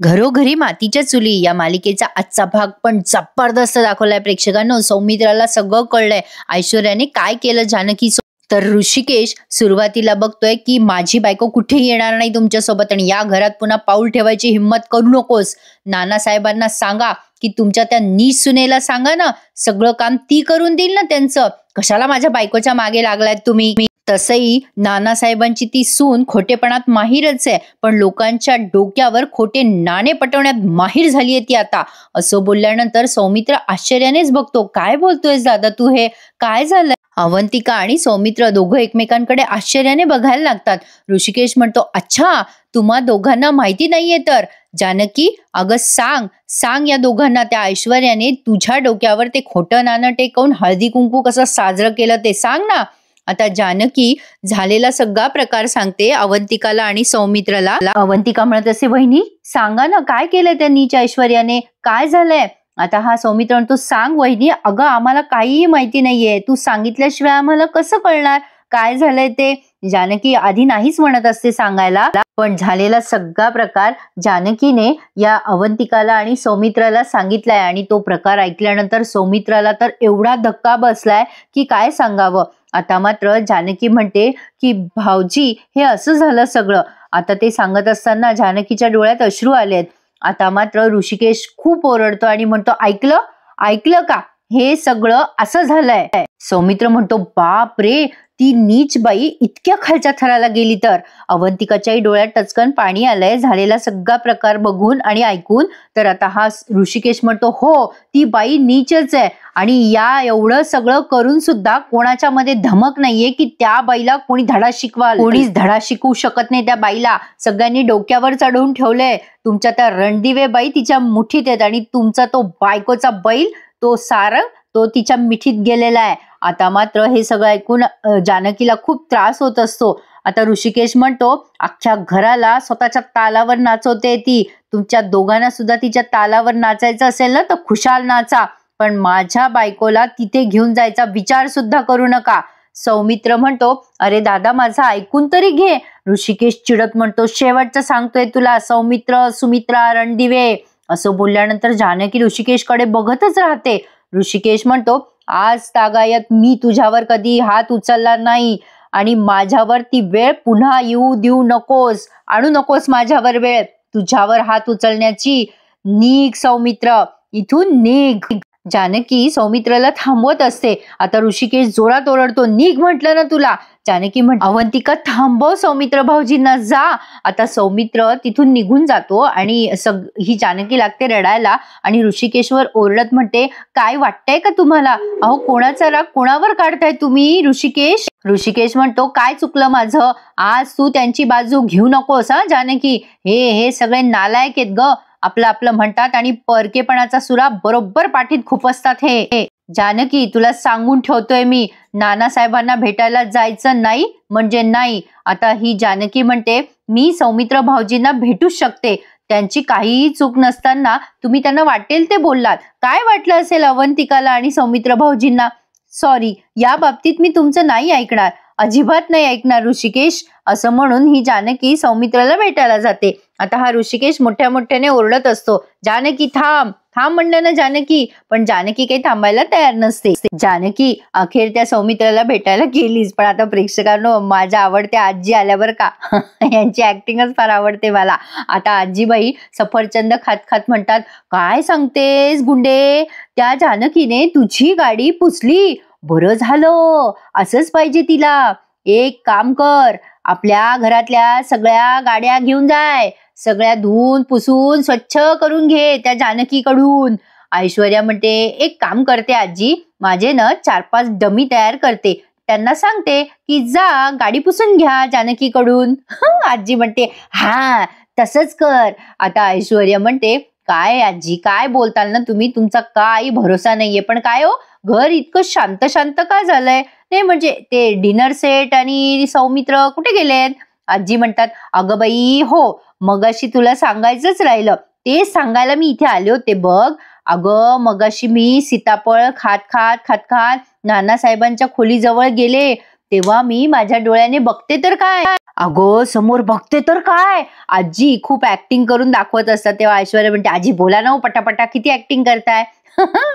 घरोघरी मातीच्या चुली या मालिकेचा आजचा भाग पण जबरदस्त दाखवलाय प्रेक्षकांनो. सौमित्राला सगळं कळलंय ऐश्वर्याने काय केलं जानकी तर ऋषिकेश सुरुवातीला बघतोय की माझी बायको कुठेही येणार नाही तुमच्यासोबत आणि या घरात पुन्हा पाऊल ठेवायची हिंमत करू नकोस. नानासाहेबांना सांगा की तुमच्या त्या नीच सुनेला सांगा ना, सगळं काम ती करून देईल ना त्यांचं. कशाला माझ्या बायकोच्या मागे लागलायत तुम्ही. तसंही नानासाहेबांची ती सून खोटेपणात माहीरच आहे, पण लोकांच्या डोक्यावर खोटे नाणे पटवण्यात माहीर झालीये ती आता. असं बोलल्यानंतर सौमित्र आश्चर्यानेच बघतो. काय बोलतोय दादा तू, हे काय झालंय? अवंतिका आणि सौमित्र दोघं एकमेकांकडे आश्चर्याने बघायला लागतात. ऋषिकेश म्हणतो, अच्छा तुम्हा दोघांना माहिती नाहीये तर. जानकी अगं सांग सांग या दोघांना त्या ऐश्वर्याने तुझ्या डोक्यावर ते खोटं नाणं टेकवून हळदी कुंकू कसं साजरं केलं ते सांग ना. आता जानकी झालेला सगळा प्रकार सांगते अवंतिकाला आणि सौमित्रला. अवंतिका म्हणत असे, वहिनी सांगा ना काय केलंय त्या नीच ऐश्वर्याने, काय झालंय? आता हा सौमित्र म्हणतो, सांग वहिनी, अगं आम्हाला काहीही माहिती नाहीये, तू सांगितल्याशिवाय आम्हाला कसं कळणार काय झालंय ते. जानकी आधी नाहीच म्हणत असते सांगायला, पण झालेला सगळा प्रकार जानकीने या अवंतिकाला आणि सौमित्राला सांगितलाय आणि तो प्रकार ऐकल्यानंतर सौमित्राला तर एवढा धक्का बसलाय की काय सांगावं. आता मात्र जानकी म्हणते की भाऊजी हे असं झालं सगळं. आता ते सांगत असताना जानकीच्या डोळ्यात अश्रू आलेत. आता मात्र ऋषिकेश खूप ओरडतो आणि म्हणतो, ऐकलं ऐकलं का, हे सगळं असं झालंय. सौमित्र म्हणतो, बाप रे, ती नीच बाई इतक्या खालच्या थराला गेली तर. अवंतिकाच्याही डोळ्यात टचकन पाणी आलंय झालेला सगळा प्रकार बघून आणि ऐकून. तर आता हा ऋषिकेश म्हणतो, हो ती बाई नीचच आहे आणि या एवढं सगळं करून सुद्धा कोणाच्या मध्ये धमक नाहीये की त्या बाईला कोणी धडा शिकवाल. कोणीच धडा शिकवू शकत नाही त्या बाईला. सगळ्यांनी डोक्यावर चढवून ठेवलंय. तुमच्या त्या रणदिवे बाई तिच्या मुठीत आहेत आणि तुमचा तो बायकोचा बैल, तो सारंग, तो तिच्या मिठीत गेलेला आहे. आता मात्र हे सगळं ऐकून जानकीला खूप त्रास होत असतो. आता ऋषिकेश म्हणतो, अख्ख्या घराला स्वतःच्या तालावर नाचवते ती. तुमच्या दोघांना सुद्धा तिच्या तालावर नाचायचं असेल ना तर खुशाल नाचा, पण माझ्या बायकोला तिथे घेऊन जायचा विचार सुद्धा करू नका. सौमित्र म्हणतो, अरे दादा माझं ऐकून तरी घे. ऋषिकेश चिडत म्हणतो, शेवटचं सांगतोय तुला सौमित्र, सुमित्रा, रणदिवे. असं बोलल्यानंतर जानकी ऋषिकेशकडे बघतच राहते. ऋषिकेश म्हणतो, आज तागायत मी तुझ्यावर कधी हात उचलला नाही आणि माझ्यावर ती वेळ पुन्हा येऊ देऊ नकोस, आणू नकोस माझ्यावर वेळ तुझ्यावर हात उचलण्याची. निघ सौमित्र, इथून निघ. जानकी सौमित्राला थांबवत असते. आता ऋषिकेश जोरात ओरडतो, निघ म्हटलं ना तुला. जानकी म्हणते, अवंतिका थांबव सौमित्र भाऊजींना, जा. आता सौमित्र तिथून निघून जातो आणि ही जानकी लागते रडायला आणि ऋषिकेशवर ओरडत म्हणते, काय वाटतंय का तुम्हाला? अहो कोणाचा राग कोणावर काढताय तुम्ही ऋषिकेश? ऋषिकेश म्हणतो, काय चुकलं माझं? आज तू त्यांची बाजू घेऊ नकोस हा जानकी. हे सगळे नालायक आहेत ग, आपलं आपलं म्हणतात आणि परकेपणाचा सुरा बरोबर पाठीत खुपसतात. हे जानकी तुला सांगून ठेवतोय मी, नानासाहेबांना भेटायला जायचं नाही म्हणजे नाही. आता ही जानकी म्हणते, मी सौमित्र भाऊजींना भेटूच शकते. त्यांची काहीही चूक नसताना तुम्ही त्यांना वाटेल ते बोललात. काय वाटलं असेल अवंतिकाला आणि सौमित्र भाऊजींना? सॉरी, या बाबतीत मी तुमचं नाही ऐकणार, अजिबात नाही ऐकणार ऋषिकेश. असं म्हणून ही जानकी सौमित्राला भेटायला जाते. आता हा ऋषिकेश मोठ्या मोठ्याने ओरडत असतो, जानकी थांब थांब म्हणलं ना जानकी, पण जानकी काही थांबायला तयार नसते. जानकी अखेर त्या सौमित्राला भेटायला गेलीच. पण आता प्रेक्षकांनो, माझ्या आवडत्या आजी आल्यावर का यांची ऍक्टिंगच फार आवडते मला. आता आजीबाई सफरचंद खात खात म्हणतात, काय सांगतेस गुंडे, त्या जानकीने तुझी गाडी पुसली. बरं झालं, असंच पाहिजे तिला. एक काम कर, आपल्या घरातल्या सगळ्या गाड्या घेऊन जाय, सगळ्या धुवून पुसून स्वच्छ करून घे त्या जानकीकडून. ऐश्वर्या म्हणते, एक काम करते आजी, माझे ना 4-5 डमी तयार करते, त्यांना सांगते की जा गाडी पुसून घ्या जानकीकडून. आजी म्हणते, हा तसंच कर. आता ऐश्वर्या म्हणते, काय आजी काय बोलताल ना तुम्ही, तुमचा काही भरोसा नाहीये. पण काय हो, घर इतकं शांत शांत का झालंय? नाही म्हणजे ते डिनर सेट आणि सौमित्र कुठे गेलेत? आजी म्हणतात, अगं बाई हो, मगाशी तुला सांगायचंच राहिलं, ते सांगायला मी इथे आले होते बघ. अगं मगाशी मी सीताफळ खात खात नानासाहेबांच्या खोलीजवळ गेले. तेव्हा मी माझ्या डोळ्याने बघते तर काय, अगो समोर बघते तर काय, आजी खूप ऍक्टिंग करून दाखवत असतात. तेव्हा ऐश्वर्या म्हणते, आजी बोला ना हो पटापटा, किती ऍक्टिंग करताय.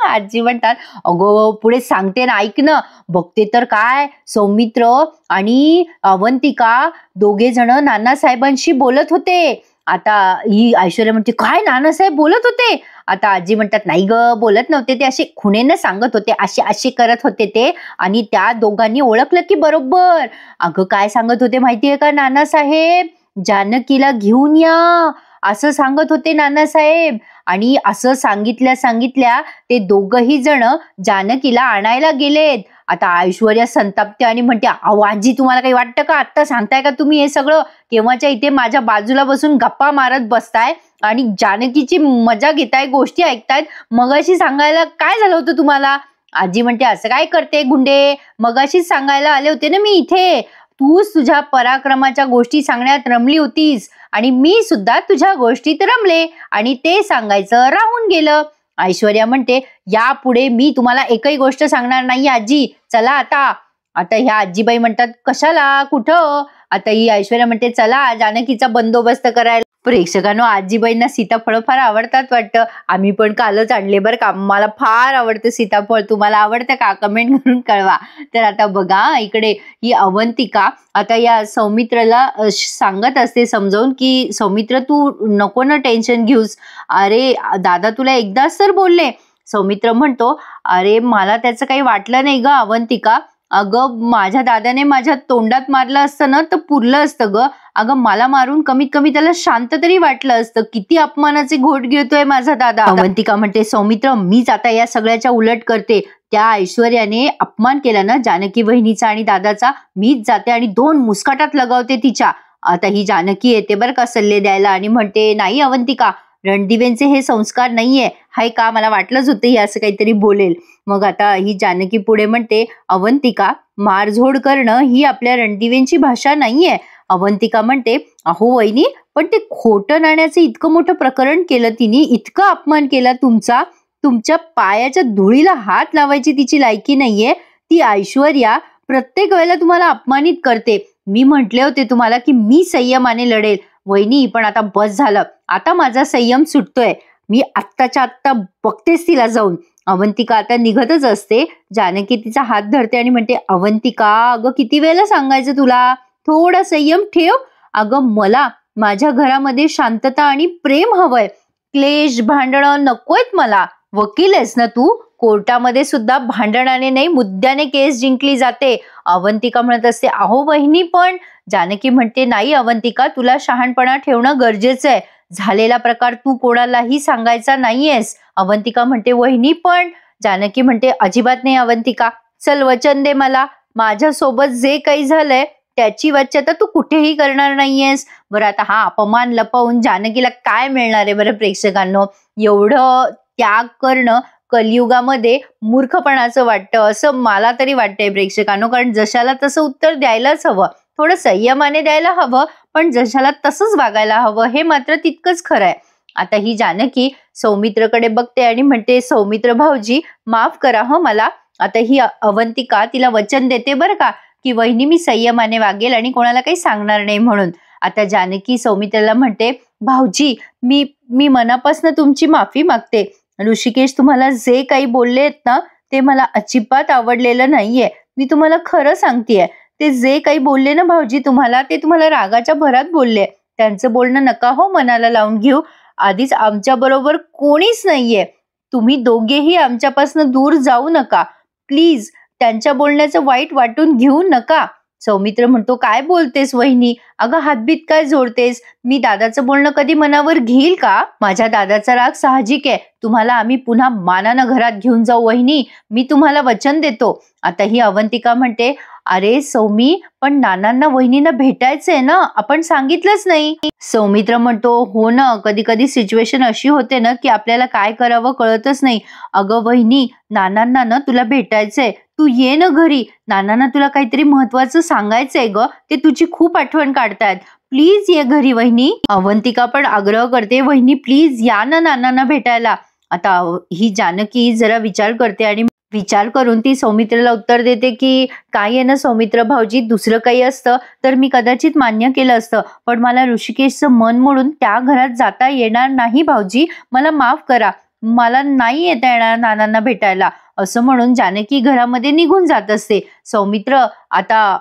आजी म्हणतात, अगो पुढे सांगते ना, ऐक ना. बघते तर काय, सौमित्र आणि अवंतिका दोघे जण नानासाहेबांशी बोलत होते. आता ही ऐश्वर्या म्हणते, काय नानासाहेब बोलत होते. आता आजी म्हणतात, नाही ग बोलत नव्हते, ते असे खुणेनं सांगत होते, असे असे करत होते ते. आणि त्या दोघांनी ओळखलं की बरोबर. अगं काय सांगत होते माहितीये का नानासाहेब, जानकीला घेऊन या असं सांगत होते नानासाहेब. आणि असं सांगितल्या ते दोघही जण जानकीला आणायला गेलेत. आता ऐश्वर्या संतापते आणि म्हणते, अहो आजी तुम्हाला काही वाटतं का, आत्ता सांगताय का तुम्ही हे सगळं, केव्हाच्या इथे माझ्या बाजूला बसून गप्पा मारत बसताय आणि जानकीची मजा घेताय, गोष्टी ऐकतायत, मगाशी सांगायला काय झालं होतं तुम्हाला. आजी म्हणते, असं काय करते गुंडे, मगाशीच सांगायला आले होते ना मी इथे, तूच तुझ्या पराक्रमाच्या गोष्टी सांगण्यात रमली होतीस आणि मी सुद्धा तुझ्या गोष्टीत रमले आणि ते सांगायचं राहून गेलं. ऐश्वर्या म्हणते, यापुढे मी तुम्हाला एकही गोष्ट सांगणार नाही आजी, चला आता. आता ह्या आजीबाई म्हणतात, कशाला, कुठं. आता ही ऐश्वर्या म्हणते, चला जानकीचा बंदोबस्त करायला. प्रेक्षकांनो, आजीबाईंना सीताफळ फार आवडतात वाटतं. आम्ही पण कालच आणले बरं का, मला फार आवडतं सीताफळ. तुम्हाला आवडतं का, कमेंट करून कळवा. तर आता बघा इकडे ही अवंतिका आता या सौमित्रला सांगत असते समजावून की सौमित्र तू नको ना टेन्शन घेऊस, अरे दादा तुला एकदाच तर बोलले. सौमित्र म्हणतो, अरे मला त्याचं काही वाटलं नाही ग अवंतिका, अगं माझ्या दादाने माझ्या तोंडात मारलं असतं ना तर पुरलं असतं ग. अगं मला मारून कमीत कमी त्याला शांत तरी वाटलं असतं. किती अपमानाचे घोट घेतोय माझा दादा. अवंतिका म्हणते, सौमित्र मीच आता या सगळ्याच्या उलट करते. त्या ऐश्वर्याने अपमान केला ना जानकी वहिनीचा आणि दादाचा, मीच जाते आणि 2 मुस्काटात लगावते तिच्या. आता ही जानकी येते बरं का सल्ले द्यायला आणि म्हणते, नाही अवंतिका, रणदिवेंचे हे संस्कार नाहीये, हाय का, मला वाटलंच होतं ही असं काहीतरी बोलेल. मग आता ही जानकी पुढे म्हणते, अवंतिका मारझोड करणं ही आपल्या रणदिवेंची भाषा नाहीये. अवंतिका म्हणते, अहो वहिनी, पण ते खोटं नाण्याचं इतकं मोठं प्रकरण केलं तिने, इतका अपमान केला तुमचा, तुमच्या पायाच्या धुळीला हात लावायची तिची लायकी नाहीये. ती ऐश्वर्या प्रत्येक वेळेला तुम्हाला अपमानित करते. मी म्हटले होते तुम्हाला की मी संयमाने लढेल. वहिनी पण आता बस झालं, आता माझा संयम सुटतोय, मी आत्ताच्या आत्ता बघतेच तिला जाऊन. अवंतिका आता निघतच असते. जानकी तिचा हात धरते आणि म्हणते, अवंतिका अगं किती वेळेला सांगायचं तुला, थोडा संयम ठेव. अगं मला माझ्या घरामध्ये शांतता आणि प्रेम हवंय, क्लेश भांडणं नकोयत मला. वकील आहेस ना तू, कोर्टामध्ये सुद्धा भांडणाने नाही मुद्द्याने केस जिंकली जाते. अवंतिका म्हणत असते, अहो वहिनी पण. जानकी म्हणते, नाही अवंतिका, तुला शहाणपणा ठेवणं गरजेचं आहे, झालेला प्रकार तू कोणालाही सांगायचा नाहीयेस. अवंतिका म्हणते, वहिनी पण. जानकी म्हणते, अजिबात नाही अवंतिका, चल वचन दे मला, माझ्यासोबत जे काही झालंय त्याची वाच्यता तू कुठेही करणार नाहीयेस. बरं आता हा अपमान लपवून जानकीला काय मिळणार आहे बरं प्रेक्षकांनो. एवढं त्याग करणं कलियुगामध्ये मूर्खपणाचं वाटतं असं मला तरी वाटतंय प्रेक्षकांनो. कारण जशाला तसं उत्तर द्यायलाच हवं, थोडं संयमाने द्यायला हवं, पण जशाला तसंच वागायला हवं, हे मात्र तितकंच खरं आहे. आता ही जानकी सौमित्रकडे बघते आणि म्हणते, सौमित्र भाऊजी माफ करा हो मला. आता ही अवंतिका तिला वचन देते बरं का की वहिनी मी संयमाने वागेल आणि कोणाला काही सांगणार नाही म्हणून. आता जानकी सौमित्राला म्हणते, भाऊजी मी मनापासून तुमची माफी मागते. ऋषिकेश तुम्हाला जे काही बोललेत ना ते मला अजिबात आवडलेलं नाहीये. मी तुम्हाला खरं सांगतेय, ते जे काही बोलले ना भाऊजी तुम्हाला, ते तुम्हाला रागाच्या भरात बोलले. त्यांचं बोलणं नका हो मनाला लावून घेऊ. आधीच आमच्या बरोबर कोणीच नाहीये, तुम्ही दोघेही आमच्यापासून दूर जाऊ नका प्लीज. त्यांच्या बोलण्याचं वाईट वाटून घेऊ नका. सौमित्र म्हणतो, काय बोलतेस वहिनी, अगं हातबीत काय जोडतेस, मी दादाचं बोलणं कधी मनावर घेईल का. माझ्या दादाचा राग साहजिक आहे, तुम्हाला आम्ही पुन्हा मानानं घरात घेऊन जाऊ वहिनी, मी तुम्हाला वचन देतो. आता ही अवंतिका म्हणते, अरे सौमी, पण नानांना वहिनींना भेटायचंय ना, आपण सांगितलंच नाही. सौमित्र म्हणतो, हो ना, कधी कधी सिच्युएशन अशी होते ना की आपल्याला काय करावं कळतच नाही. अगं वहिनी, नानांना ना तुला भेटायचंय, तू ये ना घरी, नानांना तुला काहीतरी महत्वाचं सांगायचंय ग, ते तुझी खूप आठवण काढतायत, प्लीज ये घरी वहिनी. अवंतिका पण आग्रह करते, वहिनी प्लीज या ना नानांना भेटायला. आता ही जानकी जरा विचार करते आणि विचार करून ती सौमित्रेला उत्तर देते की काय आहे ना सौमित्र भाऊजी, दुसरं काही असतं तर मी कदाचित मान्य केलं असतं, पण मला ऋषिकेशचं मन मोडून त्या घरात जाता येणार नाही भाऊजी, मला माफ करा, मला नाही येता येणार नानांना भेटायला, असं म्हणून जानकी घरामध्ये निघून जात असते. सौमित्र आता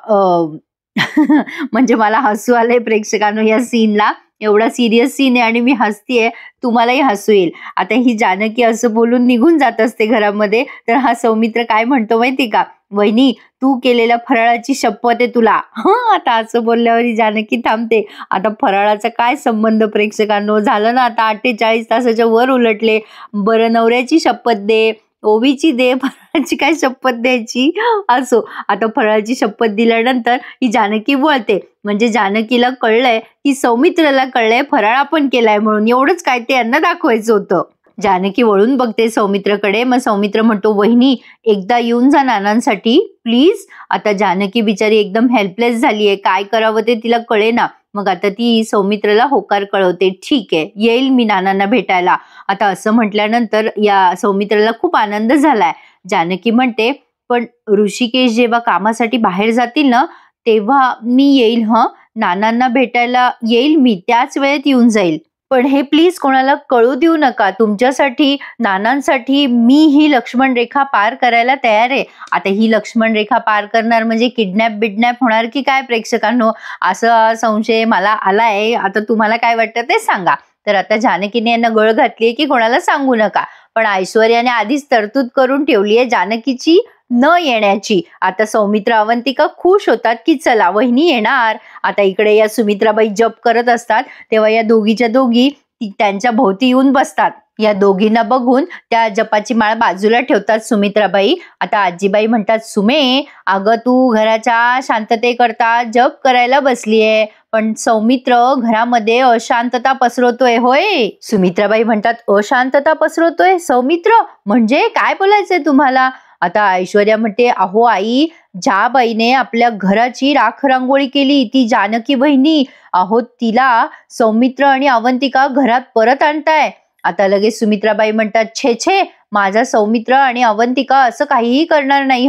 म्हणजे मला हसू आलंय प्रेक्षकांनो या सीनला. एवढा सिरियस सीन आहे आणि मी हसतीये, तुम्हालाही हसू येईल. आता ही जानकी असं बोलून निघून जात असते घरामध्ये, तर हा सौमित्र काय म्हणतो माहिती का, वहिनी तू केलेल्या फराळाची शपथ आहे तुला. आता असं बोलल्यावर ही जानकी थांबते. आता फराळाचा काय संबंध प्रेक्षकांनो, झालं ना आता 48 तासाच्या वर उलटले. बरं नवऱ्याची शपथ दे, ओवीची दे, फराळाची काय शपथ द्यायची. असो, आता फराळाची शपथ दिल्यानंतर ही जानकी बोलते. म्हणजे जानकीला कळलंय की सौमित्राला कळलंय फराळ आपण केलाय म्हणून, एवढंच काय ते यांना दाखवायचं होतं. जानकी वळून बघते सौमित्रकडे. मग सौमित्र म्हणतो वहिनी एकदा येऊन जा नानांसाठी प्लीज. आता जानकी बिचारी एकदम हेल्पलेस झालीये, काय करावं ते तिला कळेना. मग आता ती सौमित्रला होकार कळवते, ठीक आहे येईल मी नानांना भेटायला. आता असं म्हटल्यानंतर या सौमित्राला खूप आनंद झालाय. जानकी म्हणते पण ऋषिकेश जेव्हा कामासाठी बाहेर जातील ना तेव्हा मी येईल, नानांना भेटायला येईल मी, त्याच वेळेत येऊन जाईल. पण हे प्लीज कोणाला कळू देऊ नका, तुमच्यासाठी नानांसाठी मी ही लक्ष्मण रेखा पार करायला तयार आहे. आता ही लक्ष्मण रेखा पार करणार म्हणजे किडनॅप बिडनॅप होणार की काय प्रेक्षकांनो, असा संशय मला आलाय. आता तुम्हाला काय वाटतं ते सांगा. तर आता जानकीने यांना गळ घातलीये की कोणाला सांगू नका, पण ऐश्वर्याने आधीच तरतूद करून ठेवली आहे जानकीची न येण्याची. आता सौमित्र अवंतिका खुश होतात की चला वहिनी येणार. आता इकडे या सुमित्राबाई जप करत असतात तेव्हा या दोघीच्या दोघी त्यांच्या भोवती येऊन बसतात. या दोघींना बघून त्या जपाची माळ बाजूला ठेवतात सुमित्राबाई. आता आजीबाई म्हणतात सुमे अगं तू घराच्या शांततेकरता जप करायला बसलीये, पण सौमित्र घरामध्ये अशांतता पसरवतोय होय. सुमित्राबाई म्हणतात अशांतता पसरवतोय सौमित्र, म्हणजे काय बोलायचंय तुम्हाला. आता ऐश्वर्या म्हणते अहो आई, ज्या बाईने आपल्या घराची राख रांगोळी केली ती जानकी बहिणी, अहो तिला सौमित्र आणि अवंतिका घरात परत आणताय. आता लगेच सुमित्राबाई म्हणतात छे छे, माझा सौमित्र आणि अवंतिका असं काहीही करणार नाही.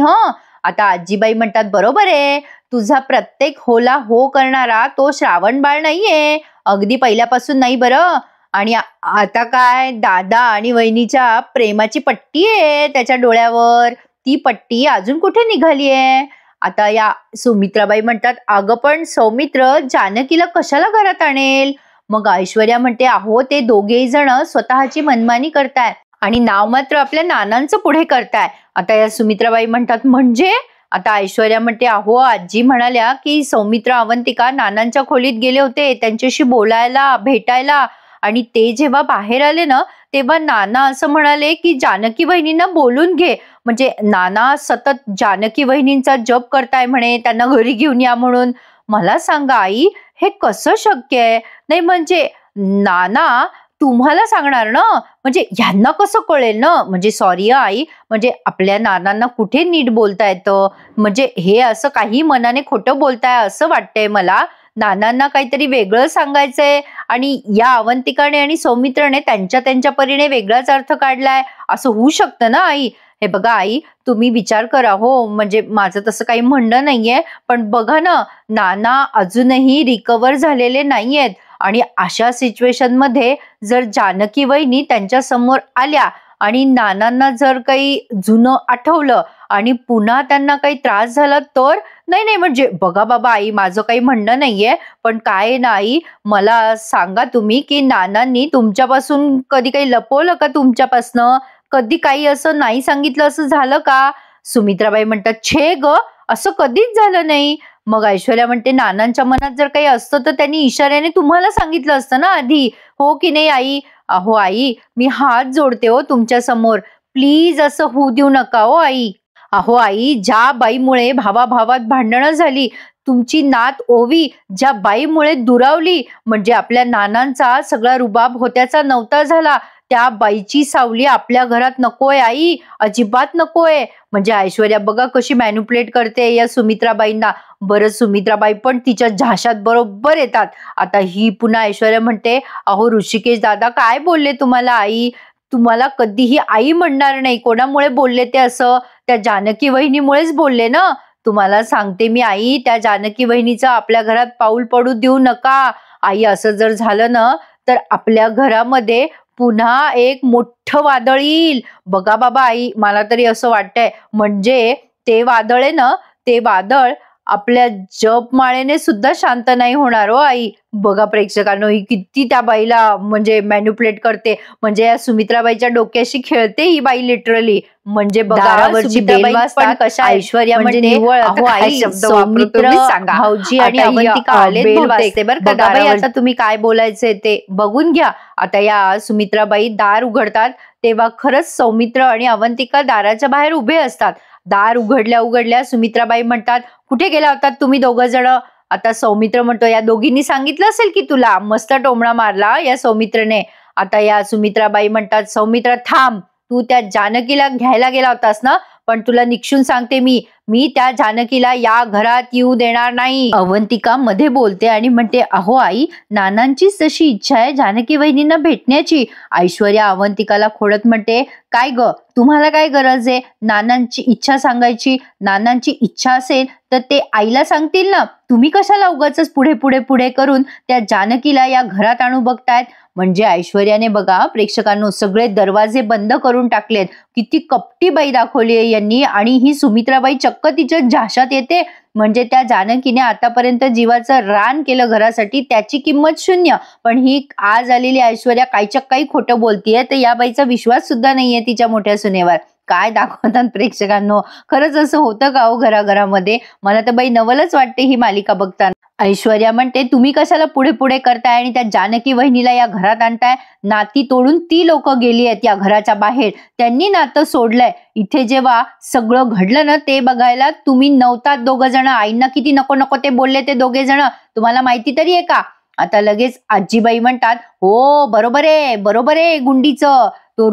आता आजीबाई म्हणतात बरोबर आहे, तुझा प्रत्येक होला हो करणारा तो श्रावण बाळ नाहीये, अगदी पहिल्यापासून नाही बरं. आणि आता काय दादा आणि वहिनीच्या प्रेमाची पट्टी आहे त्याच्या डोळ्यावर, ती पट्टी अजून कुठे निघालीये. आता या सुमित्राबाई म्हणतात अगं पण सौमित्र जानकीला कशाला घरात आणेल. मग ऐश्वर्या म्हणते अहो ते दोघेही जण स्वतःची मनमानी करताय आणि नाव मात्र आपल्या नानांचं पुढे करताय. आता या सुमित्राबाई म्हणतात म्हणजे. आता ऐश्वर्या म्हणते अहो आजी म्हणाल्या की सौमित्र अवंतिका नानांच्या खोलीत गेले होते त्यांच्याशी बोलायला भेटायला, आणि ते जेव्हा बाहेर आले ना तेव्हा नाना असं म्हणाले की जानकी वहिनींना बोलून घे, म्हणजे नाना सतत जानकी वहिनींचा जप करताय म्हणे, त्यांना घरी घेऊन या म्हणून. मला सांगा आई हे कसं शक्य आहे. नाही म्हणजे नाना तुम्हाला सांगणार ना, म्हणजे यांना कसं कळेल ना. म्हणजे सॉरी आई, म्हणजे आपल्या नानांना कुठे नीट बोलता येतं, म्हणजे हे असं काही मनाने खोटं बोलताय असं वाटतंय मला. नानांना काहीतरी वेगळं सांगायचंय आणि या अवंतिकाने आणि सौमित्रने त्यांच्या परीने वेगळाच अर्थ काढलाय, असं होऊ शकतं ना आई. हे बघा आई तुम्ही विचार करा हो, म्हणजे माझं तसं काही म्हणणं नाहीये, पण बघा ना नाना अजूनही रिकवर झालेले नाहीयेत आणि अशा सिच्युएशन मध्ये जर जानकी वहिनी त्यांच्या समोर आल्या आणि नानांना जर काही जुनं आठवलं आणि पुन्हा त्यांना काही त्रास झाला तर. नाही नाही म्हणजे बघा बाबा आई माझं काही म्हणणं नाहीये, पण काय ना आई मला सांगा तुम्ही की नानांनी तुमच्यापासून कधी काही लपवलं का, तुमच्यापासनं कधी काही असं नाही सांगितलं असं झालं का. सुमित्राबाई म्हणतात छे ग असं कधीच झालं नाही. मग ऐश्वर्या म्हणते नानांच्या मनात जर काही असतं तर त्यांनी इशाऱ्याने तुम्हाला सांगितलं असतं ना आधी, हो की नाही आई. अहो आई मी हात जोडते हो तुमच्या समोर, प्लीज असं होऊ देऊ नका हो आई. अहो आई ज्या बाईमुळे भावाभावात भांडणं झाली, तुमची नात ओवी ज्या बाईमुळे दुरावली, म्हणजे आपल्या नानांचा सगळा रुबाब होत्याचा नव्हता झाला, त्या बाईची सावली आपल्या घरात नकोय आई, अजिबात नकोय. म्हणजे ऐश्वर्या बघा कशी मॅन्युप्युलेट करते या सुमित्राबाईंना. बरं सुमित्राबाई पण तिच्या झाशात बरोबर येतात. आता ही पुन्हा ऐश्वर्या म्हणते अहो ऋषिकेश दादा काय बोलले तुम्हाला आई, तुम्हाला कधीही आई म्हणणार नाही, कोणामुळे बोलले ते असं. त्या जानकी वहिनीमुळेच बोलले ना. तुम्हाला सांगते मी आई, त्या जानकी वहिनीचं आपल्या घरात पाऊल पडू देऊ नका. आई, असं जर झालं ना तर आपल्या घरामध्ये पुन्हा एक मोठं वादळ येईल. बघा बाबा आई, मला तरी असं वाटतंय, म्हणजे ते वादळ आहे ना, ते वादळ आपल्या जपमाळेने सुद्धा शांत नाही होणार हो आई. बघा प्रेक्षकांनो, ही किती त्या बाईला म्हणजे मॅन्युप्युलेट करते, म्हणजे या सुमित्राबाईच्या डोक्याशी खेळते ही बाई लिटरली. म्हणजे दारावरची बेल वाजतात कशा ऐश्वर्या म्हणजे अहो आई, सौमित्र, भाऊजी आणि अवंतिका आलेत बहुतेक. बरं का दाबाई, आता तुम्ही काय बोलायचंय ते बघून घ्या. आता या सुमित्राबाई दार उघडतात तेव्हा खरंच सौमित्र आणि अवंतिका दाराच्या बाहेर उभे असतात. दार उघडल्या उघडल्या सुमित्राबाई म्हणतात, कुठे गेला होतात तुम्ही दोघं जण? आता सौमित्र म्हणतो, या दोघींनी सांगितलं असेल की तुला. मस्त टोमणा मारला या सौमित्रने. आता या सुमित्राबाई म्हणतात, सौमित्र थांब, तू त्या जानकीला घ्यायला गेला होतास ना, पण तुला निक्षून सांगते मी त्या जानकीला या घरात येऊ देणार नाही. अवंतिका मध्ये बोलते आणि म्हणते, अहो आई, नानांचीच तशी इच्छा आहे जानकी वहिनींना भेटण्याची. ऐश्वर्या अवंतिकाला खोडत म्हणते, काय ग, तुम्हाला काय गरज आहे नानांची इच्छा सांगायची? नानांची इच्छा असेल तर ते आईला सांगतील ना. तुम्ही कशाला उगाच पुढे पुढे पुढे करून त्या जानकीला या घरात आणू बघतायत? म्हणजे ऐश्वर्याने बघा प्रेक्षकांनो सगळे दरवाजे बंद करून टाकलेत. किती कपटी बाई दाखवली आहे यांनी. आणि ही सुमित्राबाई चक्क तिच्या झाशात येते. म्हणजे त्या जानकीने आतापर्यंत जीवाचं रान केलं घरासाठी, त्याची किंमत शून्य. पण ही आज आलेली ऐश्वर्या काहीच्या काही खोटं बोलतीये, तर या बाईचा विश्वास सुद्धा नाहीये तिच्या मोठ्या सुनेवर. काय दाखवतात प्रेक्षकांनो, खरंच असं होतं का हो घराघरामध्ये? मला तर बाई नवलच वाटते ही मालिका बघताना. ऐश्वर्या म्हणते, तुम्ही कशाला पुढे पुढे करताय आणि त्या जानकी वहिनीला या घरात आणताय? नाती तोडून ती लोक गेली आहेत या घराच्या बाहेर, त्यांनी नातं सोडलंय. इथे जेव्हा सगळं घडलं ना ते बघायला तुम्ही नव्हतात दोघं जण. आईंना किती नको नको ते बोलले ते दोघे जण, तुम्हाला माहिती तरी आहे का? आता लगेच आजीबाई म्हणतात, हो बरोबर आहे गुंडीचं. तो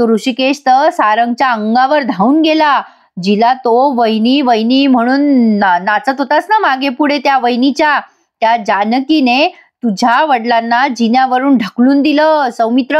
ऋषिकेश तर सारंगच्या अंगावर धावून गेला. जिला तो वहिनी वहिनी म्हणून नाचत होतास ना मागे पुढे त्या वहिनीच्या, त्या जानकीने तुझ्या वडिलांना जिन्यावरून ढकलून दिलं सौमित्र.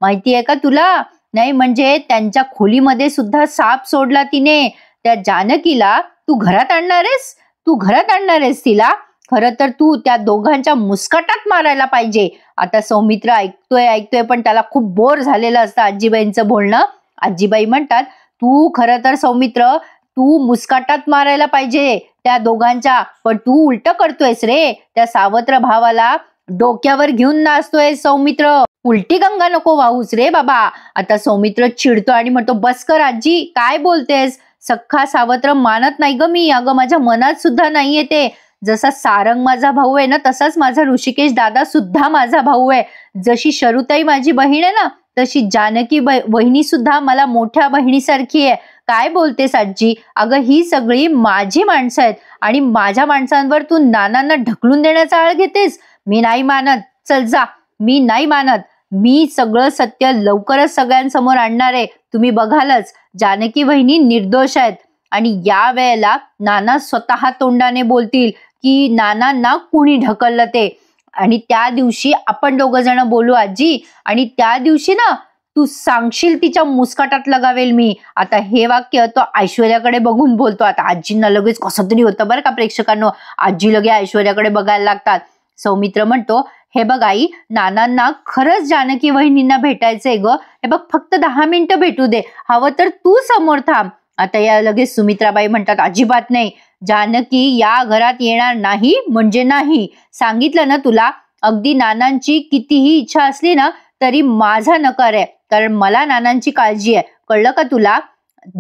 माहितीये का तुला? नाही म्हणजे त्यांच्या खोलीमध्ये सुद्धा साप सोडला तिने. त्या जानकीला तू घरात आणणार आहेस तिला? खरं तर तू त्या दोघांच्या मुस्कटात मारायला पाहिजे. आता सौमित्र ऐकतोय पण त्याला खूप बोर झालेलं असतं आजीबाईंचं बोलणं. आजीबाई म्हणतात, तू खरं तर सौमित्र तू मुस्काटात मारायला पाहिजे त्या दोघांच्या, पण तू उलट करतोयस रे. त्या सावत्र भावाला डोक्यावर घेऊन नाचतोय सौमित्र. उलटी गंगा नको वाहूस रे बाबा. आता सौमित्र चिडतो आणि म्हणतो, बस कर आजी, काय बोलतेस? सख्खा सावत्र मानत नाही ग मी. अगं माझ्या मनात सुद्धा नाहीये ते. जसा सारंग माझा भाऊ आहे ना, तसाच माझा ऋषिकेश दादा सुद्धा माझा भाऊ आहे. जशी शरुताई माझी बहीण आहे ना, तशी जानकी वहिनी सुद्धा मला मोठ्या बहिणीसारखी आहे. काय बोलतेस आजी? अगं ही सगळी माझी माणसं आहेत आणि माझ्या माणसांवर तू नानांना ढकलून देण्याचा आळ घेतेस. मी नाही मानत. चल जा. मी नाही मानत. मी सगळं सत्य लवकरच सगळ्यांसमोर आणणार आहे. तुम्ही बघालच. जानकी वहिनी निर्दोष आहेत. आणि या वेळेला नाना स्वतः तोंडाने बोलतील की नानांना कुणी ढकललं ते. आणि त्या दिवशी आपण दोघं जण बोलू आजी. आणि त्या दिवशी ना तू सांगशील तिच्या मुस्काटात लगावेल मी. आता हे वाक्य तो ऐश्वर्याकडे बघून बोलतो. आता आजींना लगेच कसं तरी होतं बरं का प्रेक्षकांनो. आजी लगे ऐश्वर्याकडे बघायला लागतात. सौमित्र म्हणतो, हे बघ आई, नानांना खरंच जानकी वहिनींना भेटायचंय ग. हे बघ फक्त 10 मिनिटं भेटू दे. हवं तर तू समोर थांब. आता या लगेच सुमित्राबाई म्हणतात, अजिबात नाही. जानकी या घरात येणार नाही म्हणजे नाही. सांगितलं ना तुला. अगदी नानांची कितीही इच्छा असली ना तरी माझा नकार आहे, कारण मला नानांची काळजी आहे. कळलं का तुला?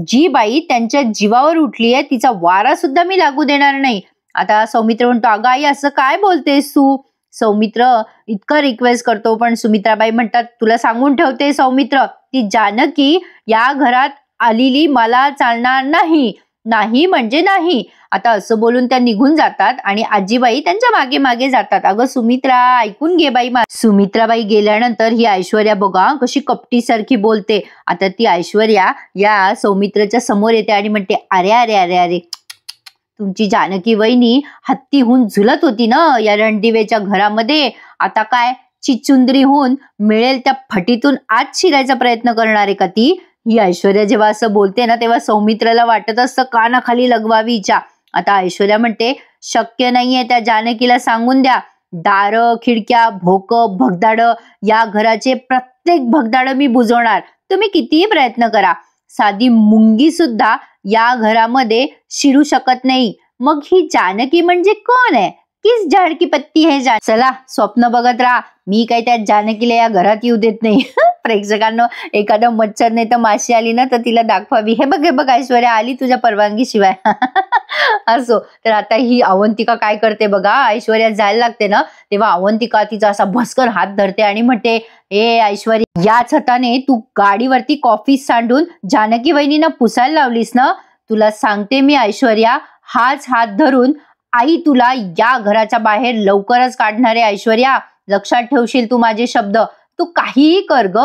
जी बाई त्यांच्या जीवावर उठली आहे तिचा वारा सुद्धा मी लागू देणार नाही. आता सौमित्र म्हणतो, अगं आई असं काय बोलतेस तू? सौमित्र इतकं रिक्वेस्ट करतो पण सुमित्राबाई म्हणतात, तुला सांगून ठेवते सौमित्र, ती जानकी या घरात आलेली मला चालणार नाही. नाही म्हणजे नाही. आता असं बोलून त्या निघून जातात आणि आजीबाई त्यांच्या मागे मागे जातात. अगं सुमित्रा ऐकून घे बाई. सुमित्राबाई गेल्यानंतर ही ऐश्वर्या बघा कशी कपटीसारखी बोलते. आता ती ऐश्वर्या या सौमित्रच्या समोर येते आणि म्हणते, अरे अरे अरे अरे, तुमची जानकी वहिनी हत्तीहून झुलत होती ना या रणदिवेच्या घरामध्ये. आता काय चिचुंदरी होऊन मिळेल त्या फटीतून आत शिरायचा प्रयत्न करणार आहे का ती? ही ऐश्वर्या जेव्हा असं बोलते ना तेव्हा सौमित्राला वाटत असतं कानाखाली लगवावी हिच्या. आता ऐश्वर्या म्हणते शक्य नाहीये, त्या जानकीला सांगून द्या, दारं खिडक्या भोकं भगदाडं या घराचे प्रत्येक भगदाडं मी बुजवणार. तुम्ही कितीही प्रयत्न करा, साधी मुंगी सुद्धा या घरामध्ये शिरू शकत नाही. मग ही जानकी म्हणजे कोण आहे? किस झाड की पत्ती है चला स्वप्न बघत राहा, मी काही त्या जानकीला या घरात येऊ देत नाही. प्रेक्षकांनो, एखादा मच्छर नाही तर माशी आली ना तर तिला दाखवावी, हे बघ ऐश्वर्या आली तुझ्या परवानगी शिवाय. असो तर आता ही अवंतिका काय करते बघा, ऐश्वर्या जायला लागते ना तेव्हा अवंतिका तिचा असा भस्कर हात धरते आणि म्हणते, ए ऐश्वर्या, याच हाताने तू गाडीवरती कॉफी सांडून जानकी वहिनींना पुसायला लावलीस ना. तुला सांगते मी ऐश्वर्या, हाच हात धरून आई तुला या घराच्या बाहेर लवकरच काढणार आहे. ऐश्वर्या, लक्षात ठेवशील तू माझे शब्द. तू काहीही कर ग,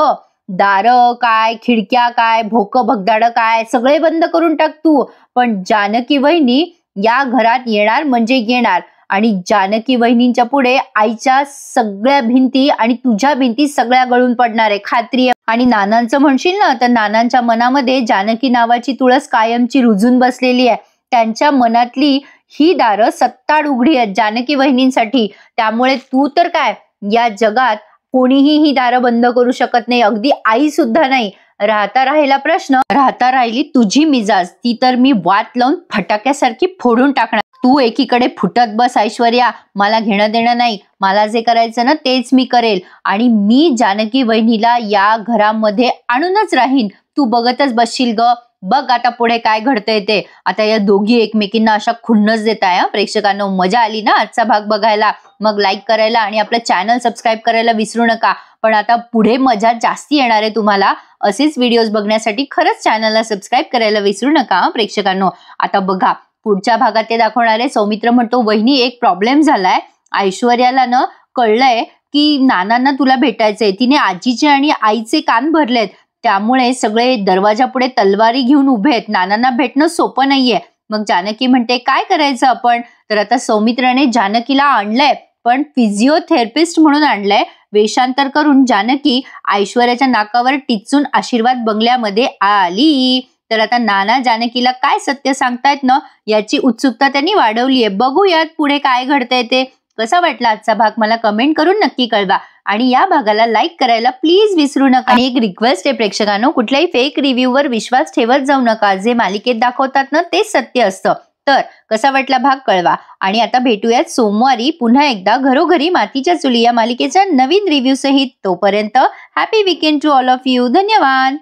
दारं काय खिडक्या काय भोकं भगदाडं काय सगळे बंद करून टाक तू, पण जानकी वहिनी या घरात येणार म्हणजे येणार. आणि जानकी वहिनींच्या पुढे आईच्या सगळ्या भिंती आणि तुझ्या भिंती सगळ्या गळून पडणार आहे, खात्री आहे. आणि नानांचं म्हणशील ना तर नानांच्या मनामध्ये जानकी नावाची तुळस कायमची रुजून बसलेली आहे. त्यांच्या मनातली ही दारं सत्ताड उघडी आहेत जानकी वहिनींसाठी. त्यामुळे तू तर काय, या जगात कोणीही ही दारं बंद करू शकत नाही, अगदी आई सुद्धा नाही. राहता राहिली तुझी मिजाज, ती तर मी वात लावून फटाक्यासारखी फोडून टाकणार. तू एकीकडे फुटत बस ऐश्वर्या, मला घेणं देणं नाही. मला जे करायचं ना तेच मी करेल आणि मी जानकी वहिनीला या घरामध्ये आणूनच राहीन. तू बघतच बसशील ग. बघ आता पुढे काय घडतंय ते. आता या दोघी एकमेकींना अशा खुन्नस देताय. प्रेक्षकांनो, मजा आली ना आजचा भाग बघायला? मग लाईक करायला आणि आपलं चॅनल सबस्क्राईब करायला विसरू नका. पण आता पुढे मजा जास्ती येणार आहे तुम्हाला. असेच व्हिडिओज बघण्यासाठी खरंच चॅनलला सबस्क्राईब करायला विसरू नका प्रेक्षकांनो. आता बघा पुढच्या भागात ते दाखवणार आहे. सौमित्र म्हणतो, वहिनी एक प्रॉब्लेम झालाय. ऐश्वर्याला न कळलंय की नानांना तुला भेटायचंय. तिने आजीचे आणि आईचे कान भरलेत, त्यामुळे सगळे दरवाजा पुढे तलवारी घेऊन उभे आहेत. नानांना भेटणं सोपं नाहीये. मग जानकी म्हणते काय करायचं आपण? तर आता सौमित्राने जानकीला आणलंय, पण फिजिओथेरपिस्ट म्हणून आणलंय. वेषांतर करून जानकी ऐश्वर्याच्या नाकावर टिचून आशीर्वाद बंगल्यामध्ये आली. तर आता नाना जानकीला काय सत्य सांगतायत ना याची उत्सुकता त्यांनी वाढवली आहे. बघूयात पुढे काय घडतंय ते. कसा वाटला आजचा भाग मला कमेंट करून नक्की कळवा आणि या भागाला लाईक करायला प्लीज विसरू नका. आणि एक रिक्वेस्ट आहे प्रेक्षकांनो, कुठल्याही फेक रिव्ह्यूवर विश्वास ठेवत जाऊ नका. जे मालिकेत दाखवतात ना तेच सत्य असतं. तर कसा वाटला भाग कळवा. आणि आता भेटूयात सोमवारी पुन्हा एकदा घरोघरी मातीच्या चुली या मालिकेच्या नवीन रिव्ह्यू सहित. तोपर्यंत happy weekend to all of you. धन्यवाद.